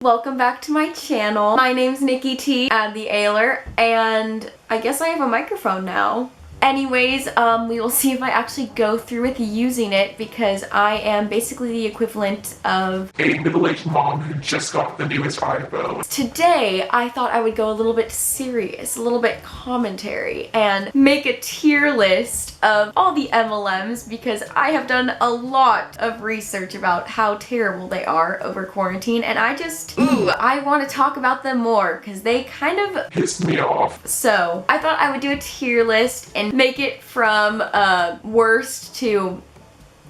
Welcome back to my channel. My name's Nikki T, the Ailer, and I guess I have a microphone now. Anyways, we will see if I actually go through with using it because I am basically the equivalent of a middle-aged mom who just got the newest iPhone. Today, I thought I would go a little bit serious, a little bit commentary, and make a tier list of all the MLMs because I have done a lot of research about how terrible they are over quarantine, and I want to talk about them more because they kind of pissed me off. So I thought I would do a tier list and make it from worst to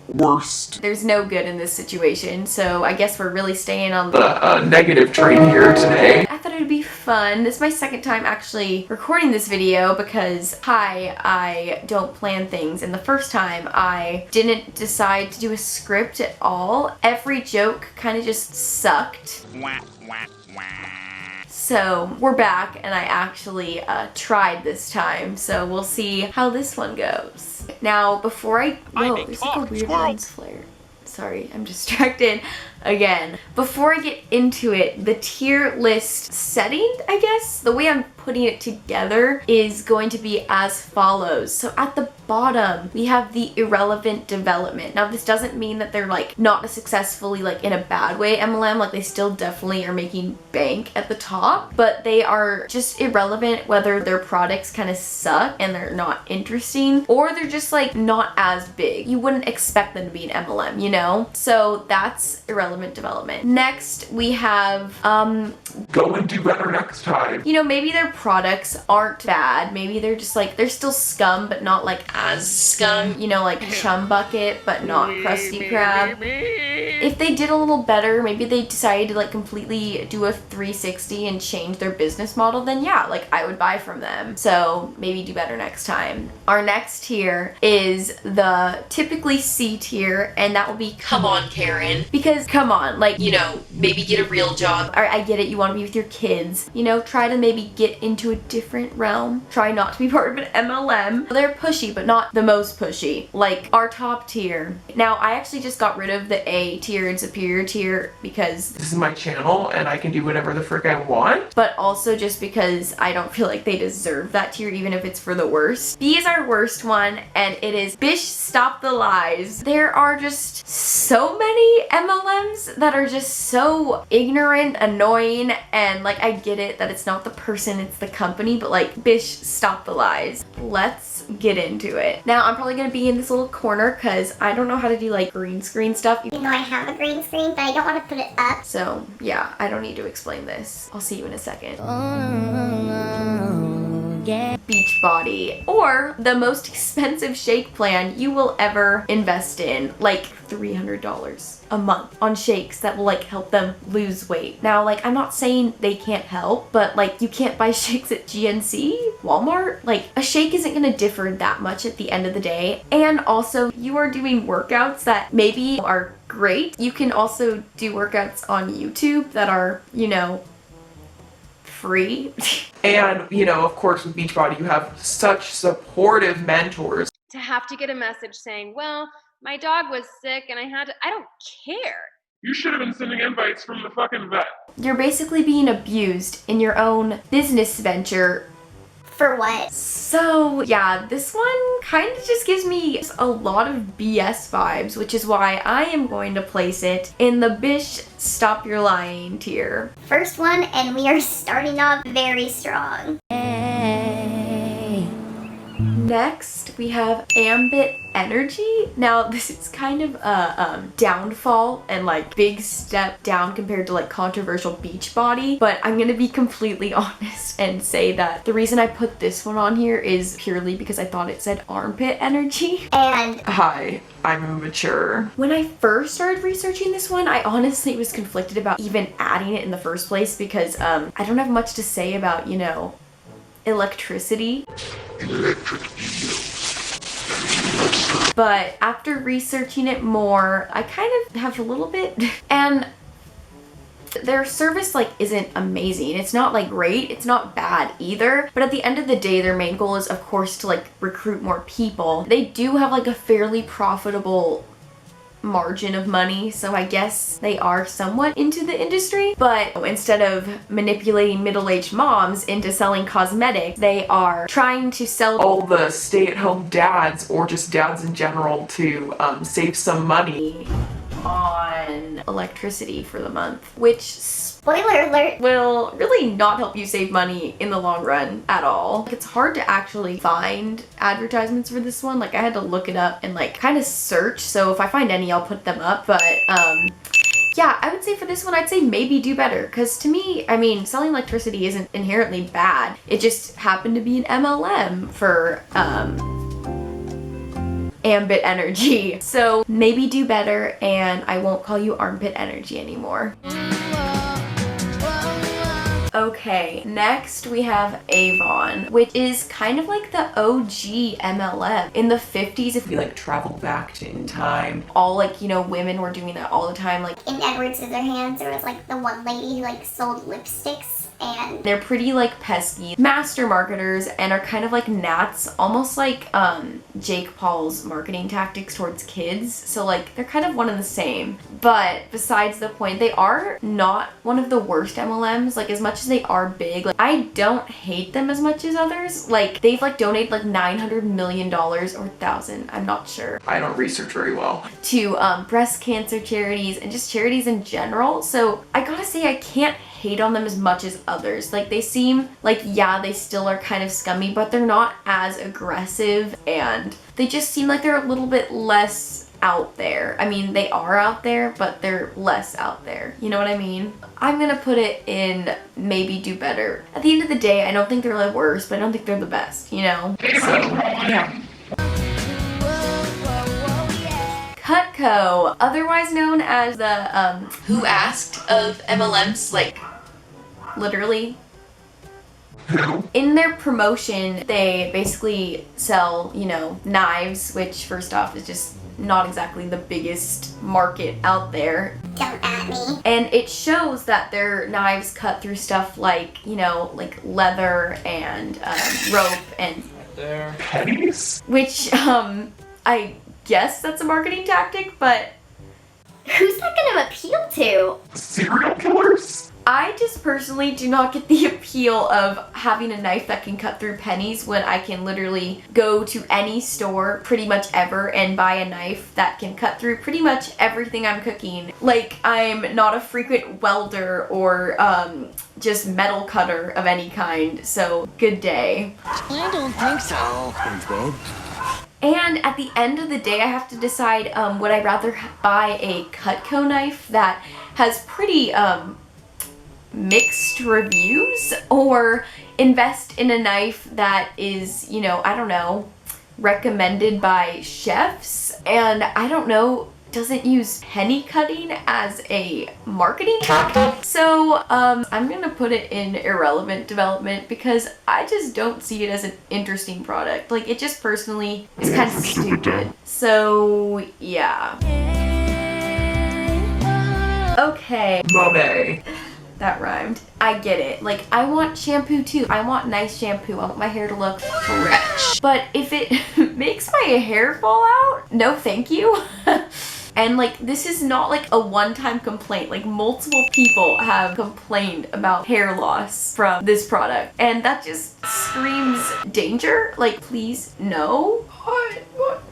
worst. There's no good in this situation, so I guess we're really staying on the negative train here today. I thought it would be fun. This is my second time actually recording this video because I don't plan things, and the first time I didn't decide to do a script at all. Every joke kind of just sucked. So we're back and I actually tried this time, so we'll see how this one goes. Now before whoa, there's like a weird lens flare. Sorry, I'm distracted again. Before I get into it, the tier list setting, I guess, the way I'm putting it together is going to be as follows. So at the bottom, we have the irrelevant development. Now this doesn't mean that they're like not successfully like in a bad way MLM, like they still definitely are making bank at the top, but they are just irrelevant whether their products kind of suck and they're not interesting or they're just like not as big. You wouldn't expect them to be an MLM, you know? So that's irrelevant development. Next, we have go and do better next time. You know, maybe their products aren't bad. Maybe they're just like, they're still scum, but not like as scum. You know, like Chum Bucket, but not Krusty Krab. If they did a little better, maybe they decided to like completely do a 360 and change their business model, then yeah, like I would buy from them. So maybe do better next time. Our next tier is the typically C tier, and that will be come on Karen. Because come on, like, you know, maybe get a real job. Alright, I get it, you want to be with your kids. You know, try to maybe get into a different realm. Try not to be part of an MLM. They're pushy, but not the most pushy. Like our top tier. Now, I actually just got rid of the A tier and superior tier because this is my channel and I can do whatever the frick I want. But also just because I don't feel like they deserve that tier, even if it's for the worst. B is our worst one, and it is Bish Stop the Lies. There are just so many MLMs that are just so ignorant, annoying, and like I get it that it's not the person, it's the company, but like Bish Stop the Lies. Let's get into it. Now I'm probably gonna be in this little corner because I don't know how to do like green screen stuff. You know I have a green screen, but I don't want to put it up. So yeah, I don't need to explain this. I'll see you in a second. Beachbody, or the most expensive shake plan you will ever invest in, like $300 a month on shakes that will like help them lose weight. Now, like I'm not saying they can't help, but like you can't buy shakes at GNC, Walmart. Like a shake isn't gonna differ that much at the end of the day. And also you are doing workouts that maybe are great. You can also do workouts on YouTube that are, you know, free. And, you know, of course with Beachbody you have such supportive mentors. To have to get a message saying, well, my dog was sick and I don't care. You should have been sending invites from the fucking vet. You're basically being abused in your own business venture. For what? So yeah, this one kind of just gives me a lot of BS vibes, which is why I am going to place it in the Bish Stop Your Lying tier. First one, and we are starting off very strong. Next, we have Ambit Energy. Now, this is kind of a downfall and like big step down compared to like controversial Beachbody, but I'm gonna be completely honest and say that the reason I put this one on here is purely because I thought it said armpit energy. And hi, I'm immature. When I first started researching this one, I honestly was conflicted about even adding it in the first place because I don't have much to say about, you know, electricity. But after researching it more, I kind of have a little bit, and their service like isn't amazing. It's not like great, it's not bad either, but at the end of the day their main goal is of course to like recruit more people. They do have like a fairly profitable margin of money, so I guess they are somewhat into the industry. But instead of manipulating middle-aged moms into selling cosmetics, they are trying to sell all the stay-at-home dads or just dads in general to save some money on electricity for the month, which, spoiler alert, will really not help you save money in the long run at all. Like, it's hard to actually find advertisements for this one. Like, I had to look it up and like kind of search, so if I find any I'll put them up. But yeah, I would say for this one, I'd say maybe do better. Because to me, I mean, selling electricity isn't inherently bad. It just happened to be an MLM for Ambit Energy. So maybe do better, and I won't call you Armpit Energy anymore. Okay, next we have Avon, which is kind of like the OG MLM. In the 50s, if we like travel back in time, all like, you know, women were doing that all the time. Like in Edward Scissorhands, there was like the one lady who like sold lipsticks, and they're pretty like pesky master marketers and are kind of like gnats, almost like Jake Paul's marketing tactics towards kids. So like they're kind of one and the same. But besides the point, they are not one of the worst MLMs. Like, as much as they are big, like, I don't hate them as much as others. Like, they've like donated like $900 million or 1,000, I'm not sure, I don't research very well, to breast cancer charities and just charities in general. So I gotta say, I can't hate on them as much as others. Like, they seem like, yeah, they still are kind of scummy, but they're not as aggressive, and they just seem like they're a little bit less out there. I mean, they are out there, but they're less out there. You know what I mean? I'm gonna put it in maybe do better. At the end of the day, I don't think they're the worst, but I don't think they're the best, you know? So, yeah. Cutco, otherwise known as the Who Asked of MLMs, like, literally. In their promotion, they basically sell, you know, knives, which first off is just not exactly the biggest market out there. don't at me. And it shows that their knives cut through stuff like, you know, like leather and rope and there pennies, which I guess that's a marketing tactic, but Who's that gonna appeal to? serial killers. I just personally do not get the appeal of having a knife that can cut through pennies when I can literally go to any store pretty much ever and buy a knife that can cut through pretty much everything I'm cooking. Like, I'm not a frequent welder or just metal cutter of any kind, so good day. I don't think so. SpongeBob. And at the end of the day, I have to decide, would I rather buy a Cutco knife that has pretty mixed reviews, or invest in a knife that is, you know, I don't know, recommended by chefs, and I don't know, doesn't use penny cutting as a marketing tactic. So I'm gonna put it in irrelevant development because I just don't see it as an interesting product. Like, it just personally is kind of stupid. So yeah. Okay. Monet. That rhymed. I get it. Like, I want shampoo too. I want nice shampoo. I want my hair to look fresh. But if it makes my hair fall out, no thank you. And like, this is not like a one-time complaint. Like, multiple people have complained about hair loss from this product. And that just screams danger. Like, please, no. God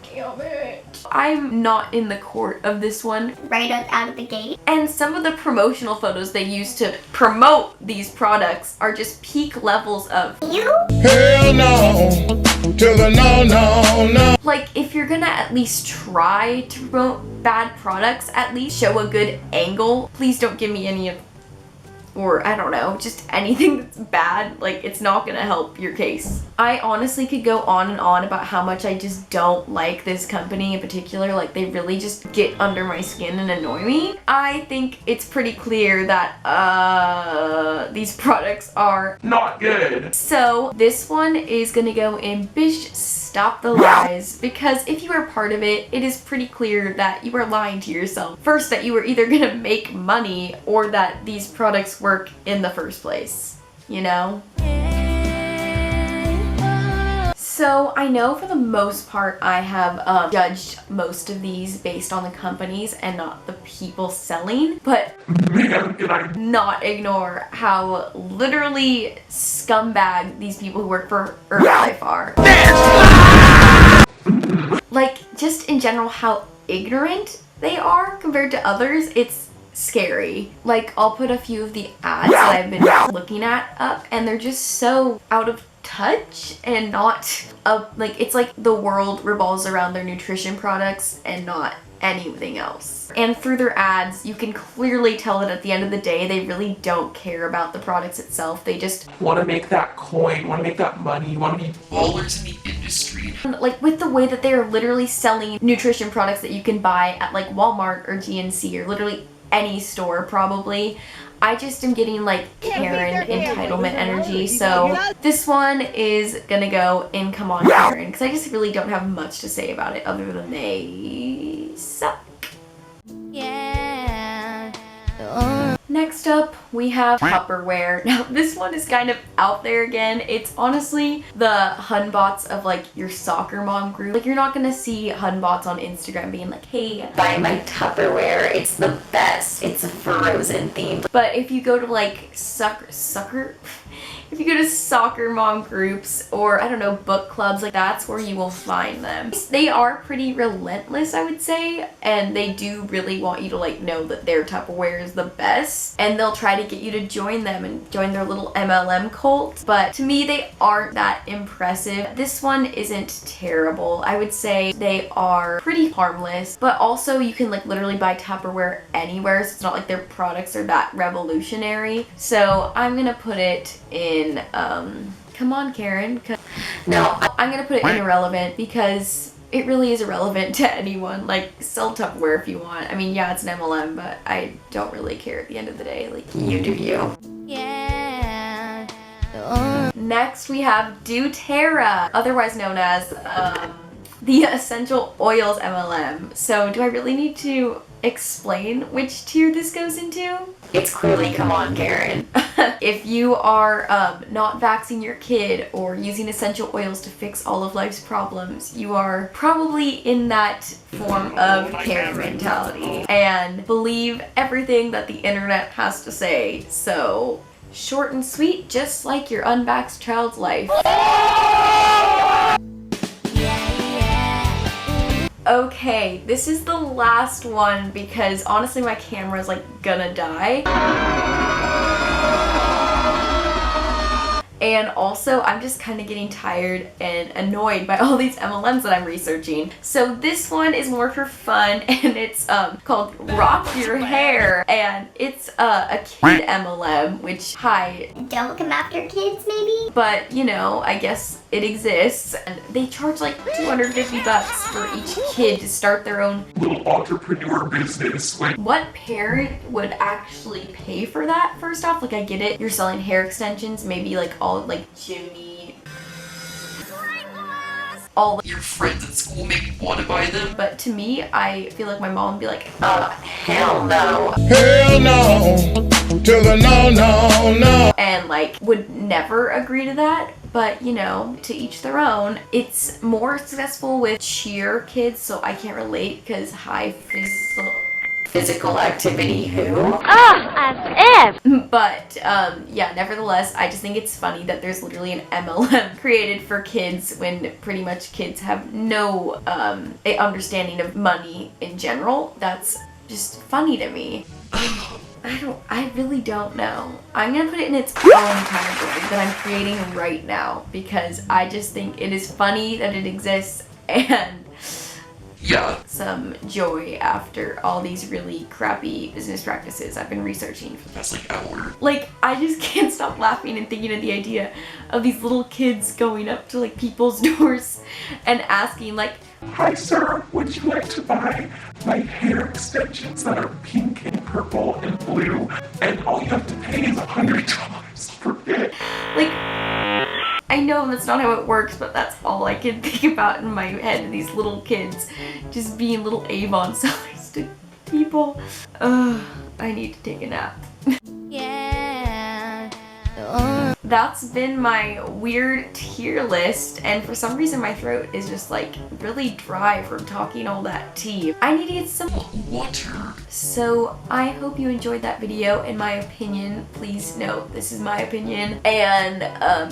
damn it. I'm not in the court of this one. Right out of the gate. And some of the promotional photos they use to promote these products are just peak levels of You? Hell no. To the no, no, no. like, if you're gonna at least try to promote bad products, at least show a good angle. Please don't give me any of, or I don't know, just anything that's bad. Like, it's not gonna help your case. I honestly could go on and on about how much I just don't like this company in particular. Like, they really just get under my skin and annoy me. I think it's pretty clear that these products are Not good. So this one is gonna go in Bish Stop the Lies, because if you are part of it, it is pretty clear that you are lying to yourself. First, that you are either gonna make money or that these products work in the first place, you know? So I know for the most part I have judged most of these based on the companies and not the people selling, but Man, can I not ignore how literally scumbag these people who work for Herbalife are. Like, just in general, how ignorant they are compared to others, it's scary. Like, I'll put a few of the ads that I've been looking at up, and they're just so out of touch and not like, it's like the world revolves around their nutrition products and not anything else. And through their ads, you can clearly tell that at the end of the day, they really don't care about the products itself. They just want to make that coin, want to make that money, want to be ballers in the industry. like, with the way that they are literally selling nutrition products that you can buy at like Walmart or GNC or literally any store probably. I just am getting like Karen entitlement energy, so this one is gonna go in Come On Karen, because I just really don't have much to say about it other than they suck. Next up, we have Pupperware. Now, this one is kind of out there again. It's honestly the Hunbots of like your soccer mom group. Like, you're not gonna see Hunbots on Instagram being like, hey, buy my Tupperware, it's the best, it's a Frozen themed. But if you go to like if you go to soccer mom groups or, I don't know, book clubs, like, that's where you will find them. They are pretty relentless, I would say, and they do really want you to like know that their Tupperware is the best, and they'll try to get you to join them and join their little MLM cult, but to me they aren't that impressive. This one isn't terrible. I would say they are pretty harmless, but also you can like literally buy Tupperware anywhere, so it's not like their products are that revolutionary. So I'm gonna put it in come on Karen. No, I'm gonna put it in irrelevant because it really is irrelevant to anyone. Like, sell Tupperware if you want. I mean, yeah, it's an MLM, but I don't really care at the end of the day. Like, you do you. Yeah. Next, we have doTERRA, otherwise known as the Essential Oils MLM. So, do I really need to explain which tier this goes into? It's clearly Come On Karen. If you are not vaccinating your kid or using essential oils to fix all of life's problems, you are probably in that form of Karen mentality and believe everything that the internet has to say. So, short and sweet, just like your unvaxxed child's life. Okay, this is the last one because honestly my camera's like gonna die. And also, I'm just kind of getting tired and annoyed by all these MLMs that I'm researching. So this one is more for fun, and it's called Rock Your Hair, and it's a kid MLM, which, hi. Don't come after kids, maybe? But, you know, I guess it exists. And they charge like $250 for each kid to start their own Little entrepreneur business. Like, what parent would actually pay for that? First off, like, I get it, you're selling hair extensions, maybe like all like Jimmy, all your friends at school maybe want to buy them. but to me, I feel like my mom would be like, hell no. Hell no. To the no, no, no. And like, would never agree to that. But, you know, to each their own. It's more successful with cheer kids, so I can't relate because high physical activity as if. But yeah, nevertheless, I just think it's funny that there's literally an MLM created for kids when pretty much kids have no understanding of money in general. That's just funny to me. I really don't know. I'm gonna put it in its own category that I'm creating right now because I just think it is funny that it exists and Yeah. some joy after all these really crappy business practices I've been researching for the That's like our. Like, I just can't stop laughing and thinking of the idea of these little kids going up to like people's doors and asking like, Hi sir, would you like to buy my hair extensions that are pink and purple and blue? And all you have to pay is $100 for it. like, I know that's not how it works, but that's all I can think about in my head. These little kids just being little Avon sellers to people. I need to take a nap. that's been my weird tier list, and for some reason my throat is just like really dry from talking all that tea. I need to get some water. So I hope you enjoyed that video. In my opinion, please note this is my opinion, and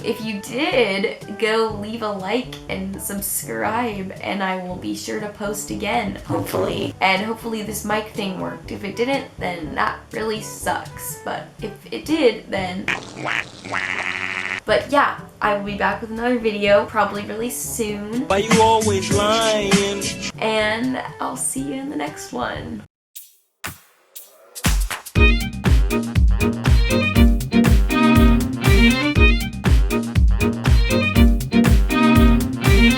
if you did, go leave a like and subscribe, and I will be sure to post again, hopefully. And hopefully this mic thing worked. If it didn't, then that really sucks, but if it did, then but yeah, I will be back with another video probably really soon. Why you always lying? And I'll see you in the next one.